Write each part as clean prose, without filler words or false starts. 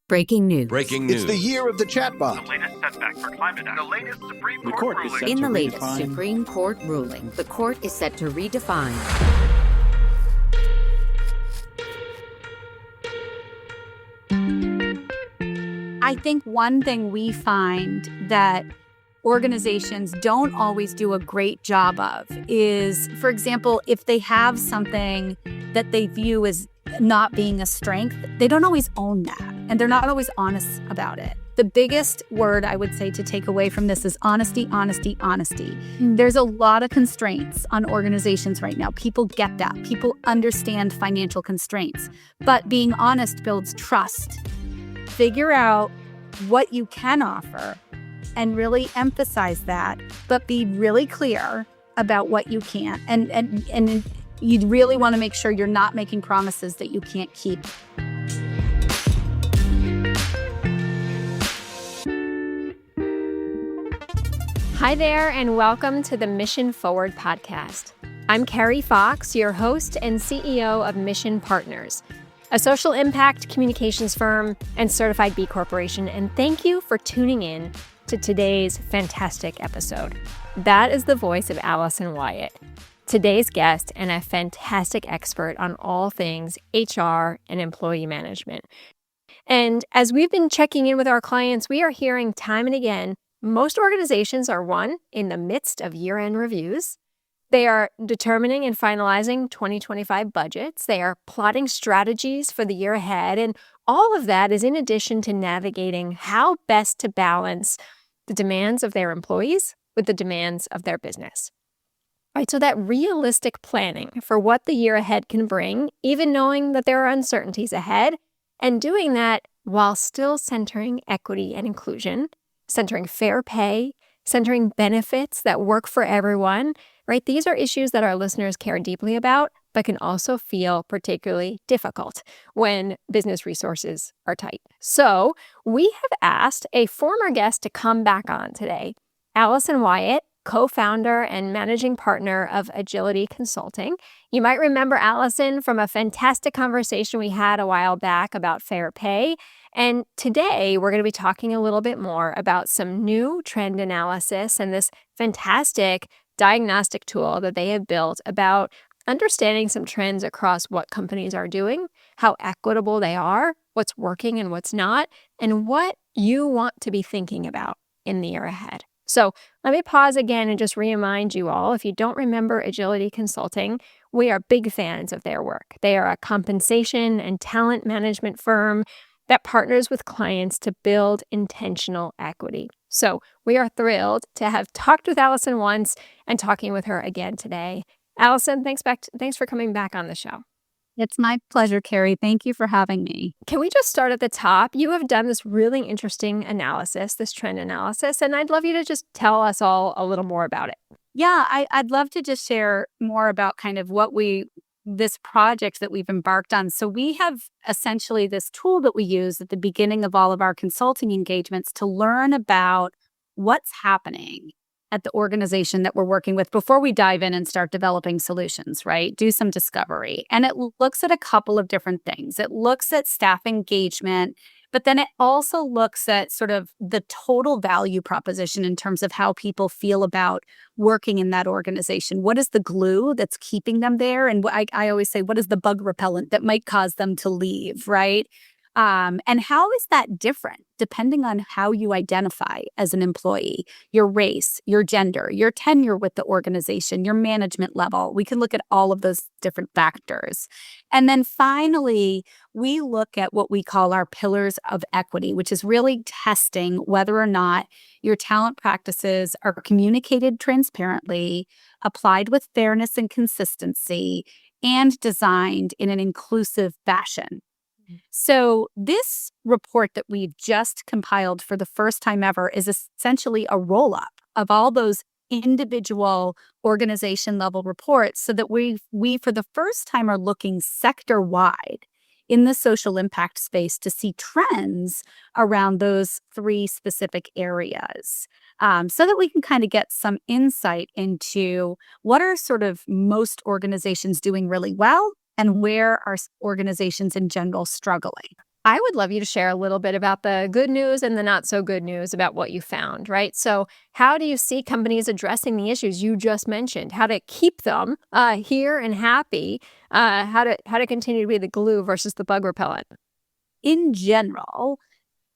Breaking news. Breaking news. It's the year of the chatbot. The latest setback for climate action. The latest Supreme Court ruling. In the latest Supreme Court ruling, the court is set to redefine. I think one thing we find that organizations don't always do a great job of is, for example, if they have something that they view as not being a strength, they don't always own that, and they're not always honest about it. The biggest word I would say to take away from this is honesty, honesty, honesty. There's a lot of constraints on organizations right now. People get that. People understand financial constraints. But being honest builds trust. Figure out what you can offer and really emphasize that, but be really clear about what you can't. And you really want to make sure you're not making promises that you can't keep. Hi there, and welcome to the Mission Forward podcast. I'm Carrie Fox, your host and CEO of Mission Partners, a social impact communications firm and certified B Corporation, and thank you for tuning in to today's fantastic episode. That is the voice of Allison Wyatt, today's guest and a fantastic expert on all things HR and employee management. And as we've been checking in with our clients, we are hearing time and again, most organizations are, one, in the midst of year-end reviews. They are determining and finalizing 2025 budgets. They are plotting strategies for the year ahead. And all of that is in addition to navigating how best to balance the demands of their employees with the demands of their business. All right, so that realistic planning for what the year ahead can bring, even knowing that there are uncertainties ahead, and doing that while still centering equity and inclusion, centering fair pay, centering benefits that work for everyone, right? These are issues that our listeners care deeply about, but can also feel particularly difficult when business resources are tight. So we have asked a former guest to come back on today, Allison Wyatt, co-founder and managing partner of Edgility Consulting. You might remember Allison from a fantastic conversation we had a while back about fair pay. And today we're going to be talking a little bit more about some new trend analysis and this fantastic diagnostic tool that they have built about understanding some trends across what companies are doing, how equitable they are, what's working and what's not, and what you want to be thinking about in the year ahead. So let me pause again and just remind you all, if you don't remember Edgility Consulting, we are big fans of their work. They are a compensation and talent management firm that partners with clients to build intentional equity. So we are thrilled to have talked with Allison once and talking with her again today. Allison, thanks for coming back on the show. It's my pleasure, Carrie. Thank you for having me. Can we just start at the top? You have done this really interesting analysis, this trend analysis, and I'd love you to just tell us all a little more about it. Yeah, I'd love to just share more about kind of this project that we've embarked on. So we have essentially this tool that we use at the beginning of all of our consulting engagements to learn about what's happening at the organization that we're working with before we dive in and start developing solutions, right? Do some discovery. And it looks at a couple of different things. It looks at staff engagement, but then it also looks at sort of the total value proposition in terms of how people feel about working in that organization. What is the glue that's keeping them there? And I always say, what is the bug repellent that might cause them to leave, right? And how is that different depending on how you identify as an employee, your race, your gender, your tenure with the organization, your management level? We can look at all of those different factors. And then finally, we look at what we call our pillars of equity, which is really testing whether or not your talent practices are communicated transparently, applied with fairness and consistency, and designed in an inclusive fashion. So this report that we've just compiled for the first time ever is essentially a roll-up of all those individual organization level reports so that we for the first time are looking sector-wide in the social impact space to see trends around those three specific areas, so that we can kind of get some insight into what are sort of most organizations doing really well and where are organizations in general struggling. I would love you to share a little bit about the good news and the not so good news about what you found, right? So how do you see companies addressing the issues you just mentioned? How to keep them here and happy? How to continue to be the glue versus the bug repellent? In general,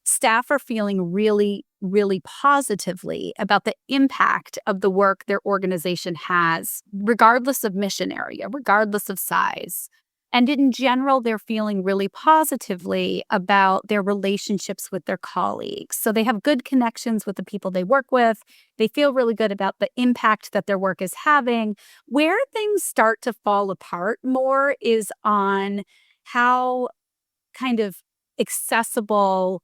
staff are feeling really, really positively about the impact of the work their organization has, regardless of mission area, regardless of size. And in general, they're feeling really positively about their relationships with their colleagues. So they have good connections with the people they work with. They feel really good about the impact that their work is having. Where things start to fall apart more is on how kind of accessible,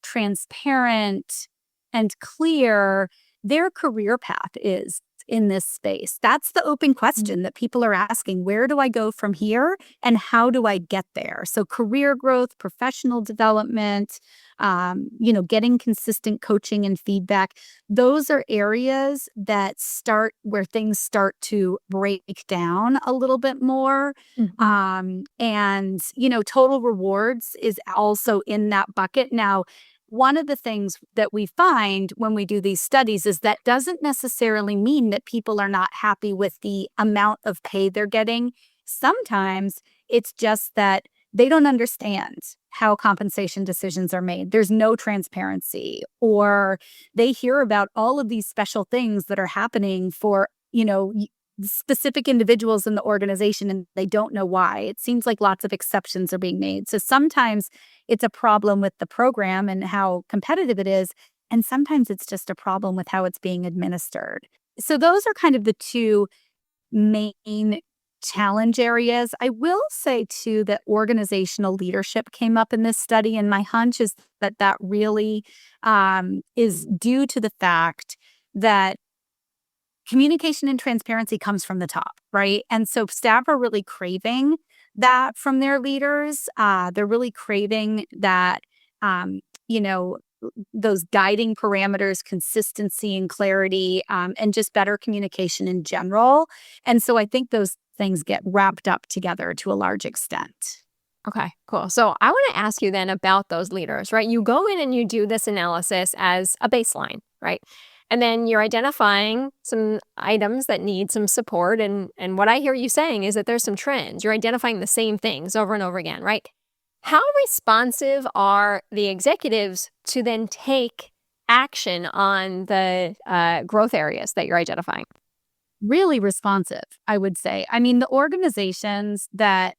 transparent, and clear their career path is in this space. That's the open question that people are asking. Where do I go from here and how do I get there? So career growth, professional development, getting consistent coaching and feedback. Those are areas that start where things start to break down a little bit more. Total rewards is also in that bucket. Now, one of the things that we find when we do these studies is that doesn't necessarily mean that people are not happy with the amount of pay they're getting. Sometimes it's just that they don't understand how compensation decisions are made. There's no transparency, or they hear about all of these special things that are happening for, specific individuals in the organization, and they don't know why. It seems like lots of exceptions are being made. So sometimes it's a problem with the program and how competitive it is, and sometimes it's just a problem with how it's being administered. So those are kind of the two main challenge areas. I will say, too, that organizational leadership came up in this study, and my hunch is that really is due to the fact that communication and transparency comes from the top, right? And so staff are really craving that from their leaders. They're really craving that, those guiding parameters, consistency and clarity, and just better communication in general. And so I think those things get wrapped up together to a large extent. Okay, cool. So I want to ask you then about those leaders, right? You go in and you do this analysis as a baseline, right? And then you're identifying some items that need some support. And what I hear you saying is that there's some trends. You're identifying the same things over and over again, right? How responsive are the executives to then take action on the growth areas that you're identifying? Really responsive, I would say. I mean, the organizations that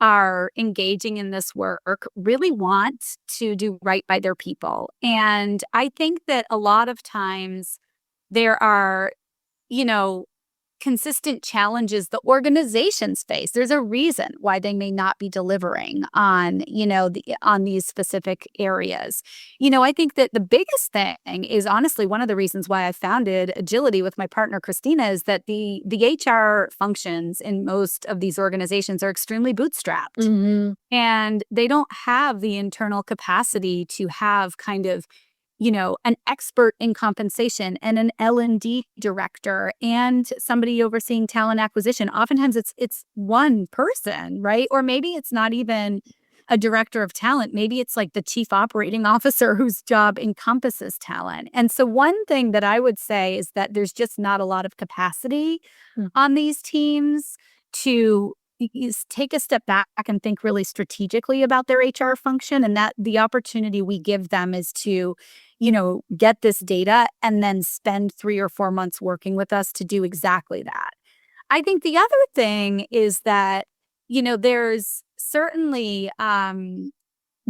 are engaging in this work really want to do right by their people. And I think that a lot of times there are, consistent challenges the organizations face. There's a reason why they may not be delivering on, on these specific areas. I think that the biggest thing is honestly one of the reasons why I founded Edgility with my partner, Christina, is that the HR functions in most of these organizations are extremely bootstrapped. And they don't have the internal capacity to have kind of an expert in compensation and an L&D director and somebody overseeing talent acquisition. Oftentimes it's one person, right? Or maybe it's not even a director of talent. Maybe it's like the chief operating officer whose job encompasses talent. And so one thing that I would say is that there's just not a lot of capacity on these teams to take a step back and think really strategically about their HR function, and that the opportunity we give them is to get this data and then spend 3 or 4 months working with us to do exactly that. I think the other thing is that, there's certainly,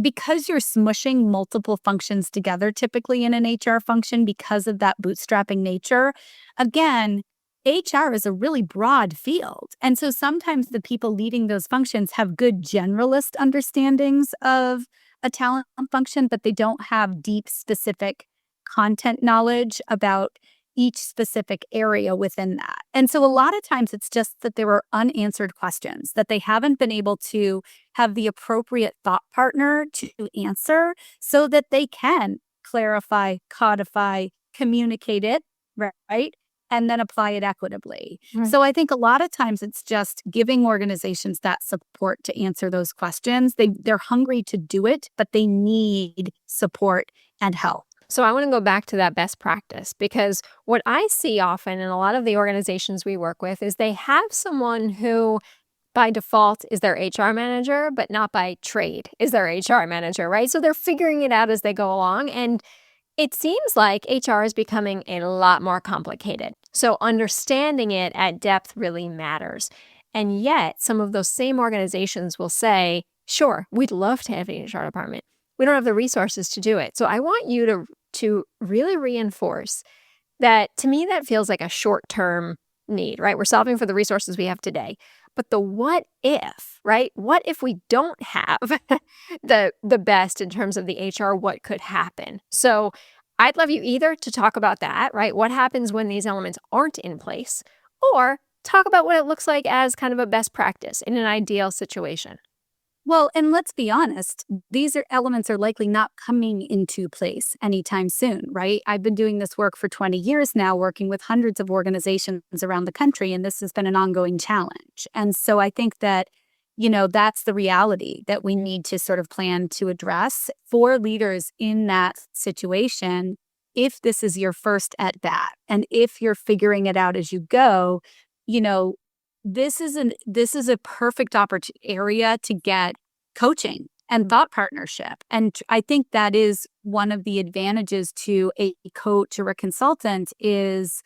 because you're smushing multiple functions together, typically in an HR function, because of that bootstrapping nature, again, HR is a really broad field. And so sometimes the people leading those functions have good generalist understandings of a talent function, but they don't have deep, specific content knowledge about each specific area within that. And so a lot of times it's just that there are unanswered questions that they haven't been able to have the appropriate thought partner to answer so that they can clarify, codify, communicate it, right? and then apply it equitably. Right. So I think a lot of times it's just giving organizations that support to answer those questions. They're hungry to do it, but they need support and help. So I want to go back to that best practice, because what I see often in a lot of the organizations we work with is they have someone who by default is their HR manager, but not by trade is their HR manager, right? So they're figuring it out as they go along. And it seems like HR is becoming a lot more complicated. So understanding it at depth really matters. And yet some of those same organizations will say, sure, we'd love to have an HR department. We don't have the resources to do it. So I want you to really reinforce that. To me, that feels like a short-term need, right? We're solving for the resources we have today. But the what if, right? What if we don't have the best in terms of the HR, what could happen? So I'd love you either to talk about that, right? What happens when these elements aren't in place, or talk about what it looks like as kind of a best practice in an ideal situation. Well, and let's be honest, these elements are likely not coming into place anytime soon, right? I've been doing this work for 20 years now, working with hundreds of organizations around the country, and this has been an ongoing challenge. And so I think that, that's the reality that we need to sort of plan to address for leaders in that situation. If this is your first at bat, and if you're figuring it out as you go, this is a perfect area to get coaching and thought partnership. And I think that is one of the advantages to a coach or a consultant is,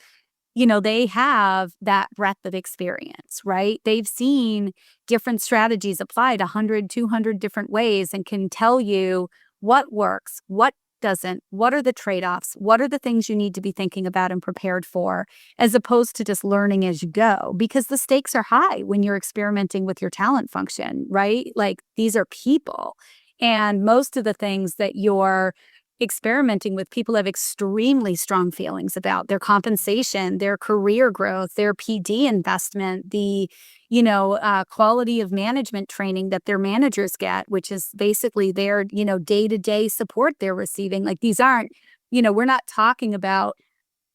they have that breadth of experience, right? They've seen different strategies applied 100, 200 different ways and can tell you what works, what doesn't, what are the trade-offs, what are the things you need to be thinking about and prepared for, as opposed to just learning as you go, because the stakes are high when you're experimenting with your talent function, right? Like, these are people, and most of the things that you're experimenting with, people have extremely strong feelings about their compensation, their career growth, their PD investment, the quality of management training that their managers get, which is basically their day-to-day support they're receiving. Like, these aren't, we're not talking about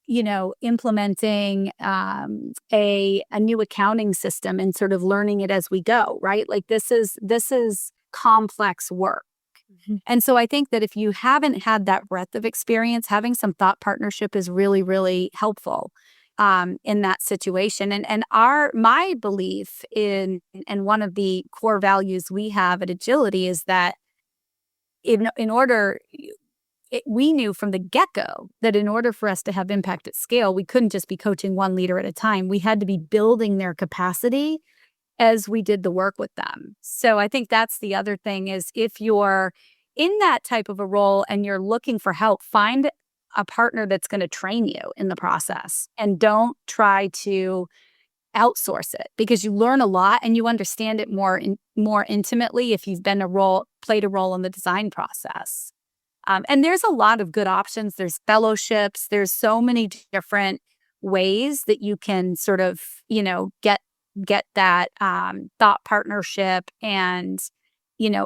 implementing a new accounting system and sort of learning it as we go, right? Like, this is complex work. And so I think that if you haven't had that breadth of experience, having some thought partnership is really, really helpful in that situation. And my belief in, and one of the core values we have at Edgility is that we knew from the get-go that in order for us to have impact at scale, we couldn't just be coaching one leader at a time. We had to be building their capacity as we did the work with them. So I think that's the other thing is, if you're in that type of a role and you're looking for help, find a partner that's going to train you in the process, and don't try to outsource it, because you learn a lot and you understand it more intimately if you've played a role in the design process. And there's a lot of good options. There's fellowships. There's so many different ways that you can sort of, get that thought partnership and,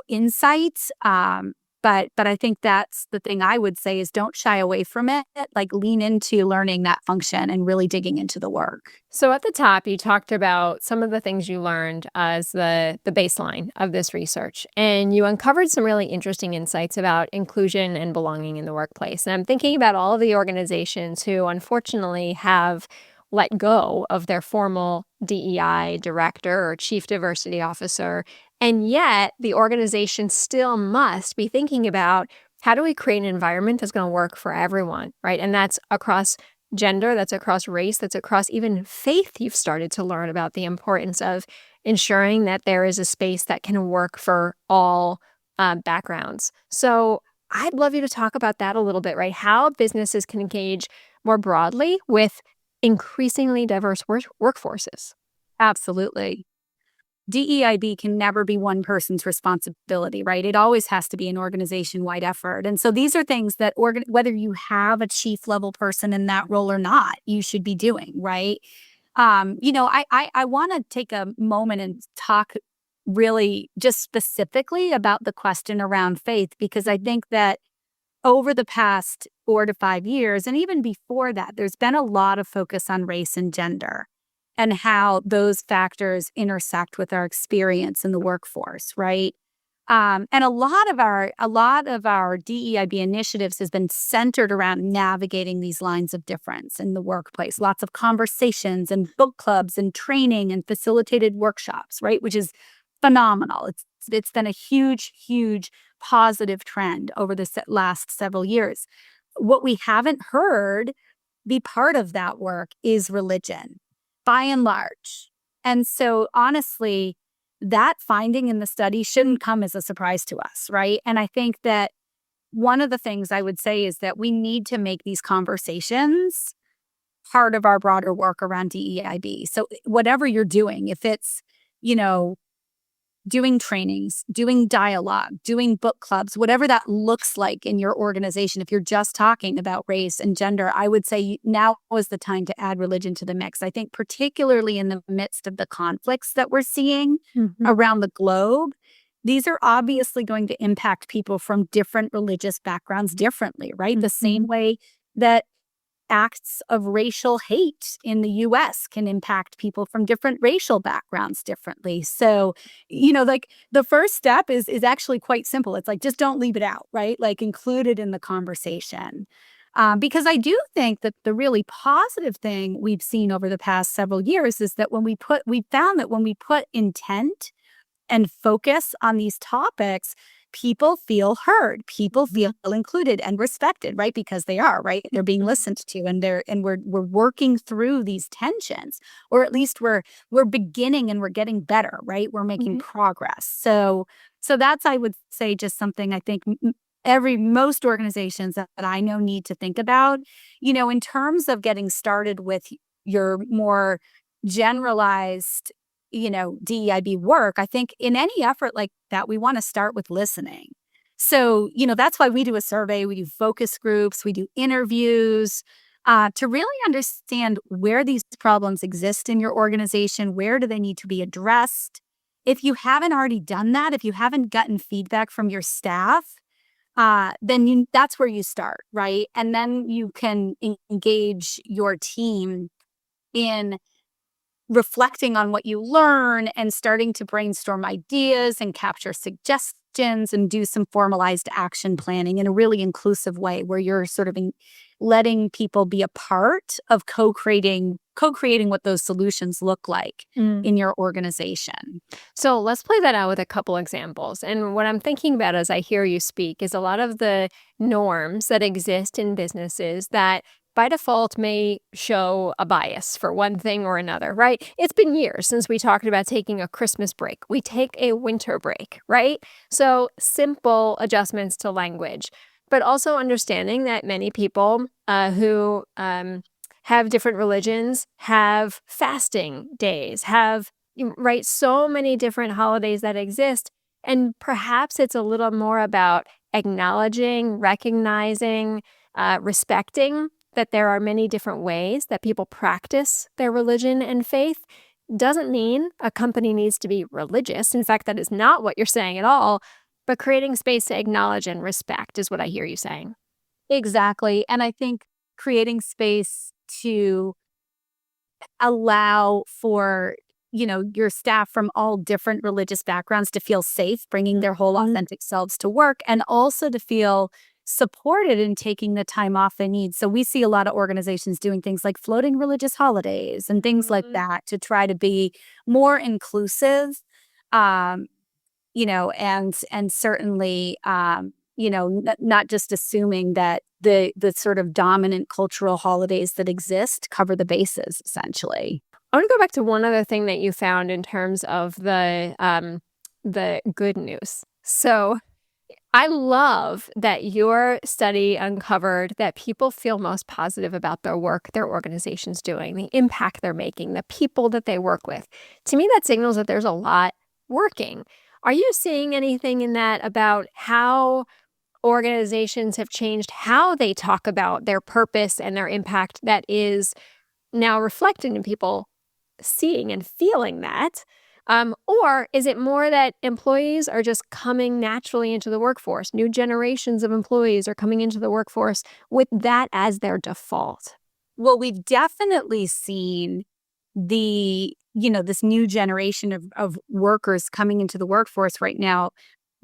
insights. But I think that's the thing I would say is, don't shy away from it. Like, lean into learning that function and really digging into the work. So at the top, you talked about some of the things you learned as the baseline of this research, and you uncovered some really interesting insights about inclusion and belonging in the workplace. And I'm thinking about all of the organizations who unfortunately have let go of their formal DEI director or chief diversity officer. And yet the organization still must be thinking about, how do we create an environment that's going to work for everyone, right? And that's across gender, that's across race, that's across even faith. You've started to learn about the importance of ensuring that there is a space that can work for all backgrounds. So I'd love you to talk about that a little bit, right? How businesses can engage more broadly with increasingly diverse workforces. Absolutely. DEIB can never be one person's responsibility, right? It always has to be an organization-wide effort. And so these are things that whether you have a chief level person in that role or not, you should be doing, right? I want to take a moment and talk really just specifically about the question around faith, because I think that over the past 4 to 5 years, and even before that, there's been a lot of focus on race and gender and how those factors intersect with our experience in the workforce, right? And a lot of our DEIB initiatives has been centered around navigating these lines of difference in the workplace. Lots of conversations and book clubs and training and facilitated workshops, right? Which is phenomenal. It's been a huge positive trend over the last several years. What we haven't heard be part of that work is religion, by and large. And so honestly, that finding in the study shouldn't come as a surprise to us, right? And I think that one of the things I would say is that we need to make these conversations part of our broader work around DEIB. So whatever you're doing, if it's, doing trainings, doing dialogue, doing book clubs, whatever that looks like in your organization, if you're just talking about race and gender, I would say now is the time to add religion to the mix. I think particularly in the midst of the conflicts that we're seeing around the globe, these are obviously going to impact people from different religious backgrounds differently, right? The same way that acts of racial hate in the US can impact people from different racial backgrounds differently. So, like the first step is actually quite simple. It's like, just don't leave it out, right? Like include it in the conversation. Because I do think that the really positive thing we've seen over the past several years is that we found that when we put intent and focus on these topics, people feel heard, people feel included and respected, right? Because they are, right? They're being listened to, and we're working through these tensions, or at least we're beginning and we're getting better, right? We're making progress. So that's, I would say, just something I think most organizations that I know need to think about, in terms of getting started with your more generalized DEIB work. I think in any effort like that, we want to start with listening. So, that's why we do a survey, we do focus groups, we do interviews to really understand where these problems exist in your organization, where do they need to be addressed. If you haven't already done that, if you haven't gotten feedback from your staff, then that's where you start, right? And then you can engage your team in reflecting on what you learn and starting to brainstorm ideas and capture suggestions and do some formalized action planning in a really inclusive way where you're sort of letting people be a part of co-creating what those solutions look like in your organization. So let's play that out with a couple examples. And what I'm thinking about as I hear you speak is a lot of the norms that exist in businesses that by default may show a bias for one thing or another, right? It's been years since we talked about taking a Christmas break. We take a winter break, right? So simple adjustments to language, but also understanding that many people who have different religions have fasting days, have, right, so many different holidays that exist. And perhaps it's a little more about acknowledging, recognizing, respecting that there are many different ways that people practice their religion and faith. Doesn't mean a company needs to be religious. In fact, that is not what you're saying at all. But creating space to acknowledge and respect is what I hear you saying. Exactly. And I think creating space to allow for, your staff from all different religious backgrounds to feel safe, bringing their whole authentic selves to work, and also to feel supported in taking the time off they need. So we see a lot of organizations doing things like floating religious holidays and things like that to try to be more inclusive, and certainly, not just assuming that the sort of dominant cultural holidays that exist cover the bases, essentially. I want to go back to one other thing that you found in terms of the good news. So I love that your study uncovered that people feel most positive about their work their organization's doing, the impact they're making, the people that they work with. To me, that signals that there's a lot working. Are you seeing anything in that about how organizations have changed how they talk about their purpose and their impact that is now reflected in people seeing and feeling that? Or is it more that employees are just coming naturally into the workforce? New generations of employees are coming into the workforce with that as their default. Well, we've definitely seen this new generation of workers coming into the workforce right now.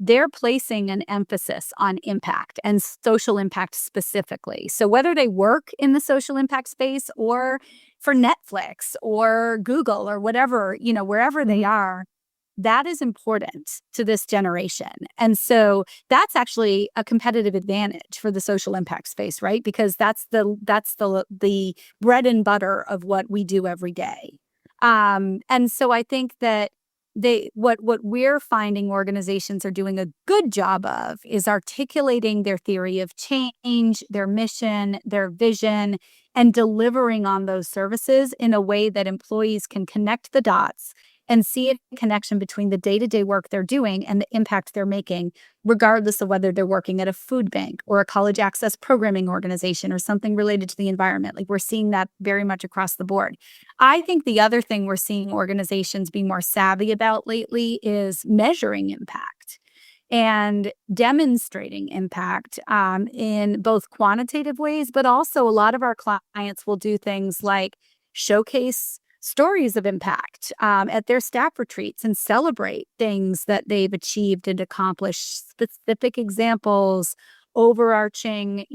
They're placing an emphasis on impact and social impact specifically. So whether they work in the social impact space or for Netflix or Google or whatever, wherever they are, that is important to this generation. And so that's actually a competitive advantage for the social impact space, right? Because that's the bread and butter of what we do every day. And so I think that what we're finding organizations are doing a good job of is articulating their theory of change, their mission, their vision, and delivering on those services in a way that employees can connect the dots and see a connection between the day-to-day work they're doing and the impact they're making, regardless of whether they're working at a food bank or a college access programming organization or something related to the environment. Like, we're seeing that very much across the board. I think the other thing we're seeing organizations be more savvy about lately is measuring impact and demonstrating impact in both quantitative ways, but also a lot of our clients will do things like showcase stories of impact at their staff retreats and celebrate things that they've achieved and accomplished, specific examples, overarching,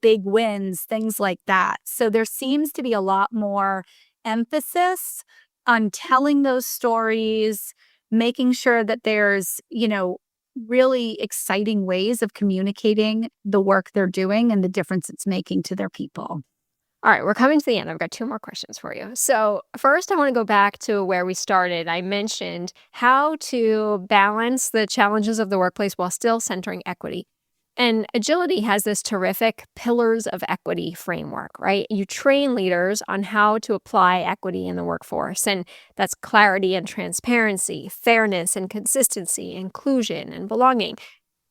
big wins, things like that. So there seems to be a lot more emphasis on telling those stories, making sure that there's, really exciting ways of communicating the work they're doing and the difference it's making to their people. All right, we're coming to the end. I've got 2 more questions for you. So first, I want to go back to where we started. I mentioned how to balance the challenges of the workplace while still centering equity. And Edgility has this terrific pillars of equity framework, right? You train leaders on how to apply equity in the workforce. And that's clarity and transparency, fairness and consistency, inclusion and belonging.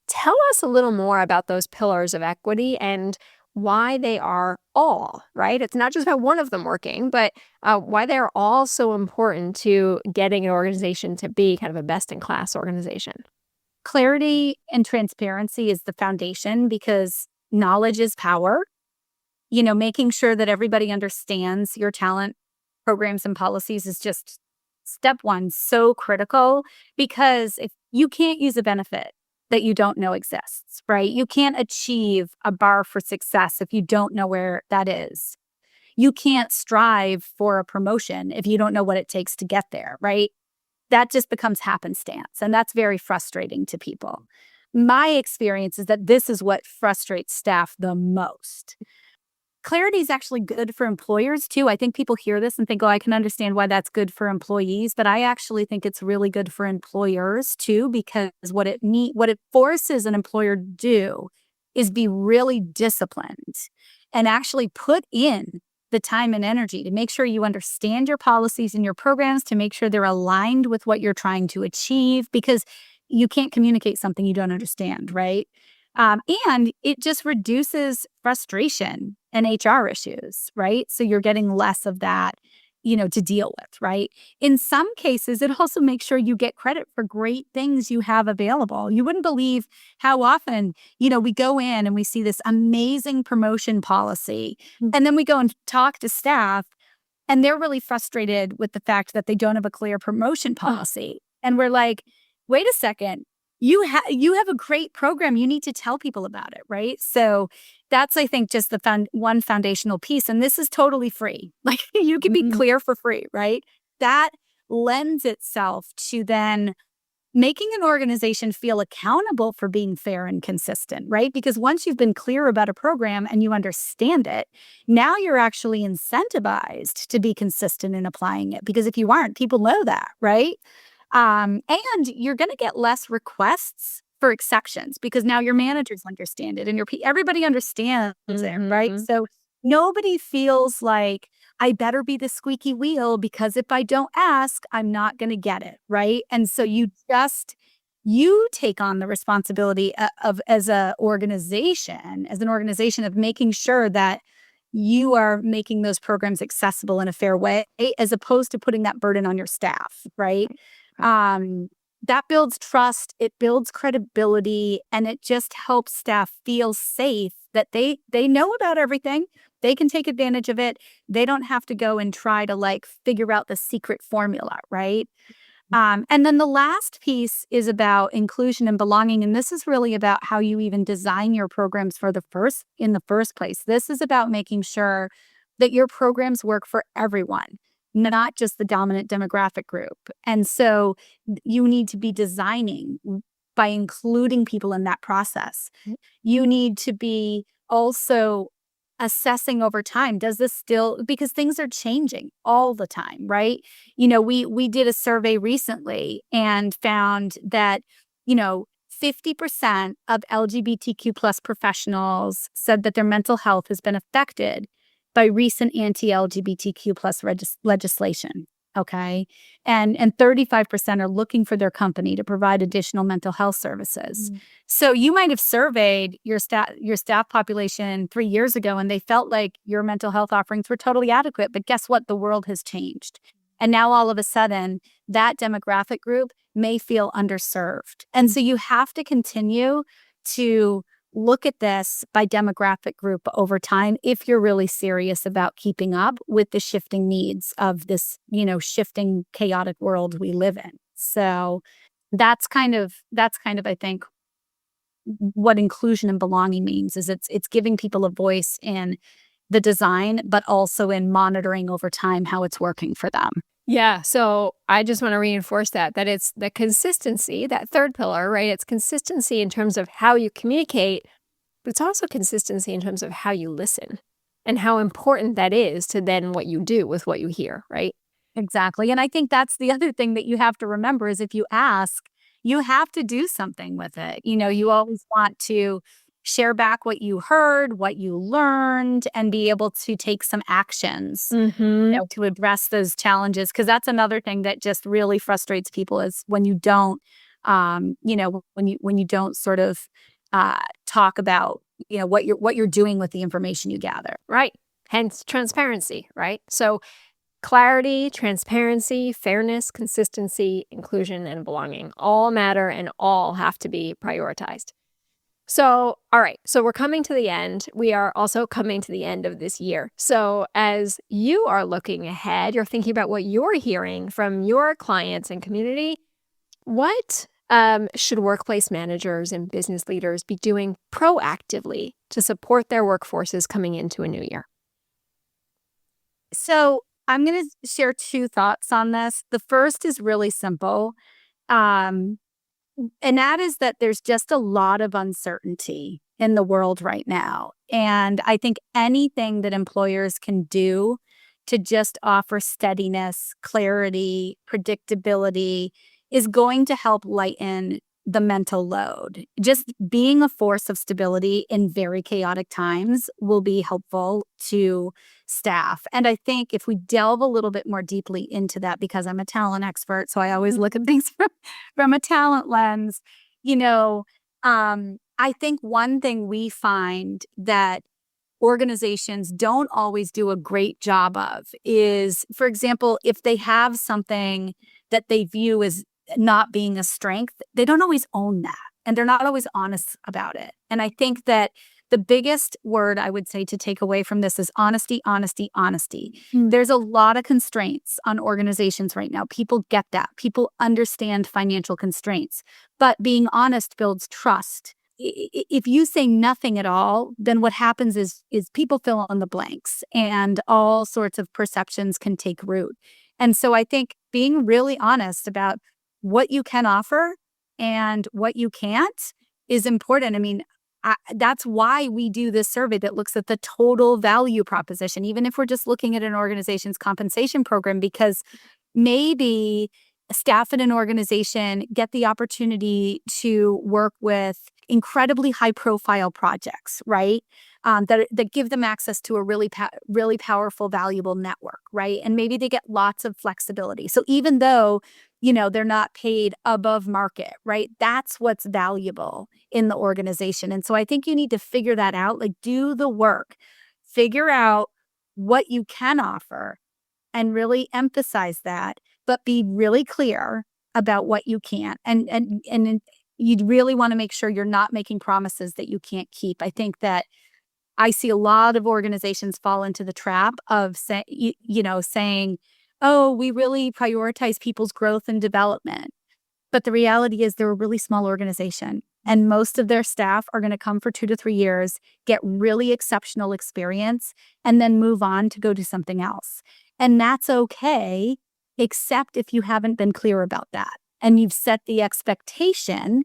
Tell us a little more about those pillars of equity and why they are all, right? It's not just about one of them working, but why they're all so important to getting an organization to be kind of a best-in-class organization. Clarity and transparency is the foundation because knowledge is power. Making sure that everybody understands your talent programs and policies is just step one, so critical, because if you can't use a benefit that you don't know exists, right? You can't achieve a bar for success if you don't know where that is. You can't strive for a promotion if you don't know what it takes to get there, right? That just becomes happenstance, and that's very frustrating to people. My experience is that this is what frustrates staff the most. Clarity is actually good for employers too. I think people hear this and think, oh, I can understand why that's good for employees, but I actually think it's really good for employers too, because what it forces an employer to do is be really disciplined and actually put in the time and energy to make sure you understand your policies and your programs, to make sure they're aligned with what you're trying to achieve, because you can't communicate something you don't understand, right? And it just reduces frustration and HR issues, right? So you're getting less of that, to deal with, right? In some cases, it also makes sure you get credit for great things you have available. You wouldn't believe how often, we go in and we see this amazing promotion policy, and then we go and talk to staff and they're really frustrated with the fact that they don't have a clear promotion policy. And we're like, wait a second. You have a great program. You need to tell people about it, right? So that's, I think, just the one foundational piece. And this is totally free. Like, you can be clear for free, right? That lends itself to then making an organization feel accountable for being fair and consistent, right? Because once you've been clear about a program and you understand it, now you're actually incentivized to be consistent in applying it. Because if you aren't, people know that, right? And you're going to get less requests for exceptions because now your managers understand it and everybody understands it, right? So nobody feels like I better be the squeaky wheel because if I don't ask, I'm not going to get it, right? And so you take on the responsibility of as an organization of making sure that you are making those programs accessible in a fair way, as opposed to putting that burden on your staff, right? That builds trust, it builds credibility, and it just helps staff feel safe that they know about everything. They can take advantage of it. They don't have to go and try to like figure out the secret formula, right? And then the last piece is about inclusion and belonging. And this is really about how you even design your programs in the first place. This is about making sure that your programs work for everyone, not just the dominant demographic group. And so you need to be designing by including people in that process. You need to be also assessing over time. Does this still, because things are changing all the time, right? We did a survey recently and found that, 50% of LGBTQ plus professionals said that their mental health has been affected by recent anti-LGBTQ plus legislation. Okay. And 35% are looking for their company to provide additional mental health services. So you might have surveyed your staff population 3 years ago and they felt like your mental health offerings were totally adequate. But guess what? The world has changed. And now all of a sudden, that demographic group may feel underserved. And so you have to continue to look at this by demographic group over time if you're really serious about keeping up with the shifting needs of this, shifting chaotic world we live in. So that's kind of I think what inclusion and belonging means is it's giving people a voice in the design, but also in monitoring over time how it's working for them. Yeah. So I just want to reinforce that it's the consistency, that third pillar, right? It's consistency in terms of how you communicate, but it's also consistency in terms of how you listen and how important that is to then what you do with what you hear, right? Exactly. And I think that's the other thing that you have to remember is if you ask, you have to do something with it. You always want to share back what you heard, what you learned, and be able to take some actions to address those challenges. Because that's another thing that just really frustrates people is when you don't, when you don't sort of talk about, what you're doing with the information you gather. Right. Hence transparency, right? So clarity, transparency, fairness, consistency, inclusion, and belonging all matter and all have to be prioritized. So, all right. So we're coming to the end. We are also coming to the end of this year. So as you are looking ahead, you're thinking about what you're hearing from your clients and community. What should workplace managers and business leaders be doing proactively to support their workforces coming into a new year? So I'm going to share 2 thoughts on this. The first is really simple. And that is that there's just a lot of uncertainty in the world right now. And I think anything that employers can do to just offer steadiness, clarity, predictability is going to help lighten the mental load. Just being a force of stability in very chaotic times will be helpful to staff. And I think if we delve a little bit more deeply into that, because I'm a talent expert, so I always look at things from a talent lens, I think one thing we find that organizations don't always do a great job of is, for example, if they have something that they view as not being a strength, they don't always own that. And they're not always honest about it. And I think that the biggest word I would say to take away from this is honesty, honesty, honesty. There's a lot of constraints on organizations right now. People get that. People understand financial constraints. But being honest builds trust. If you say nothing at all, then what happens is people fill in the blanks and all sorts of perceptions can take root. And so I think being really honest about what you can offer and what you can't is important. I mean, that's why we do this survey that looks at the total value proposition, even if we're just looking at an organization's compensation program, because maybe staff in an organization get the opportunity to work with incredibly high profile projects, right? That give them access to a really powerful, valuable network, right? And maybe they get lots of flexibility. So even though, they're not paid above market, right? That's what's valuable in the organization. And so I think you need to figure that out, like do the work, figure out what you can offer and really emphasize that, but be really clear about what you can't. And you really want to make sure you're not making promises that you can't keep. I think that I see a lot of organizations fall into the trap of saying, oh, we really prioritize people's growth and development. But the reality is they're a really small organization, and most of their staff are going to come for 2 to 3 years, get really exceptional experience, and then move on to go do something else. And that's okay, except if you haven't been clear about that and you've set the expectation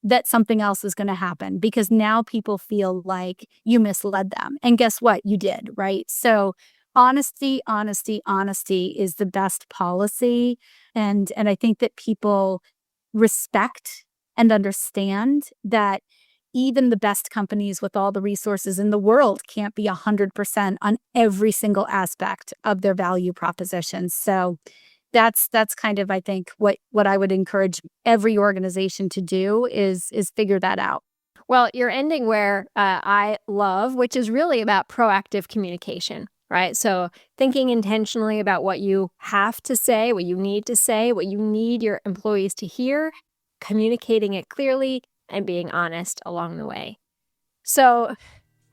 that something else is going to happen, because now people feel like you misled them. And guess what? You did, right? So honesty is the best policy. And I think that people respect and understand that even the best companies with all the resources in the world can't be 100% on every single aspect of their value proposition. So that's kind of, I think, what I would encourage every organization to do is figure that out. Well, you're ending where I love, which is really about proactive communication, right? So thinking intentionally about what you have to say, what you need to say, what you need your employees to hear, communicating it clearly, and being honest along the way. So,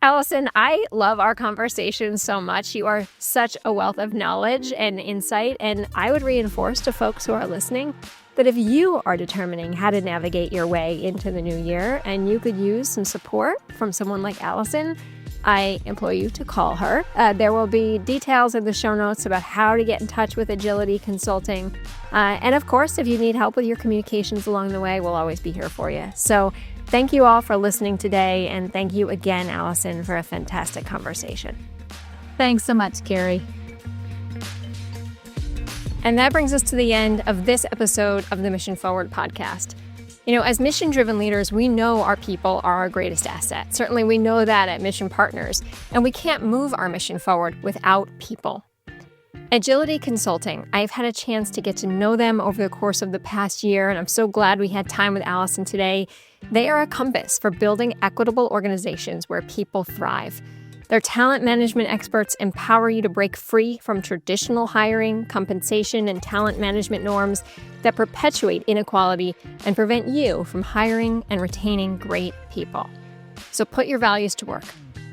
Allison, I love our conversation so much. You are such a wealth of knowledge and insight, and I would reinforce to folks who are listening that if you are determining how to navigate your way into the new year and you could use some support from someone like Allison, I implore you to call her. There will be details in the show notes about how to get in touch with Edgility Consulting. And of course, if you need help with your communications along the way, we'll always be here for you. So thank you all for listening today. And thank you again, Allison, for a fantastic conversation. Thanks so much, Carrie. And that brings us to the end of this episode of the Mission Forward podcast. You know, as mission-driven leaders, we know our people are our greatest asset. Certainly, we know that at Mission Partners, and we can't move our mission forward without people. Edgility Consulting, I've had a chance to get to know them over the course of the past year, and I'm so glad we had time with Allison today. They are a compass for building equitable organizations where people thrive. Their talent management experts empower you to break free from traditional hiring, compensation, and talent management norms that perpetuate inequality and prevent you from hiring and retaining great people. So put your values to work.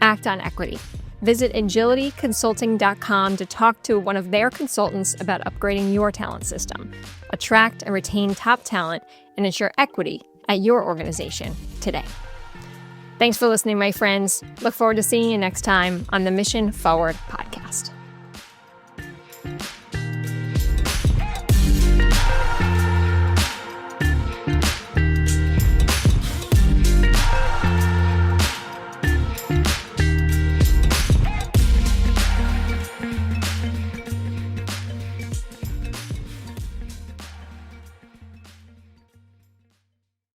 Act on equity. Visit agilityconsulting.com to talk to one of their consultants about upgrading your talent system. Attract and retain top talent and ensure equity at your organization today. Thanks for listening, my friends. Look forward to seeing you next time on the Mission Forward podcast.